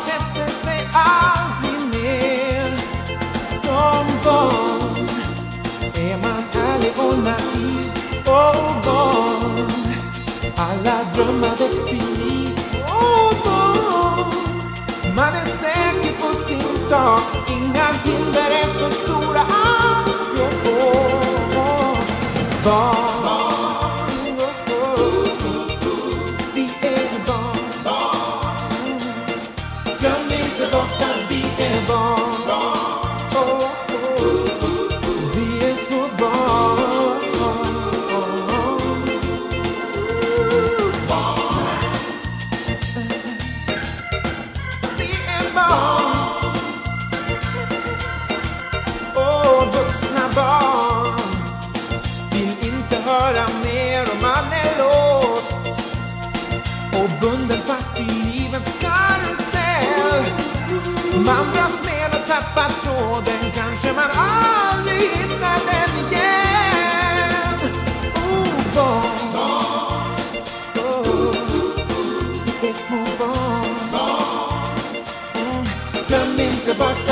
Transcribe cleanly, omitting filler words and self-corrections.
sätter sig aldrig mer. Som barn är man ärlig och naiv och barn. Alla drömmar väcks till liv och barn. Man är säker på sin sak, inga hinder är för stora. Barn, vi är barn. Glöm inte bort att vi är barn. Vi är små barn. Vi är barn. Vuxna barn vill inte höra mer om man är låst och bunden fast i livets karusell. Man dras med och tappar tråden, kanske man aldrig hittar den igen. Barn, vi är små barn. Glöm inte bort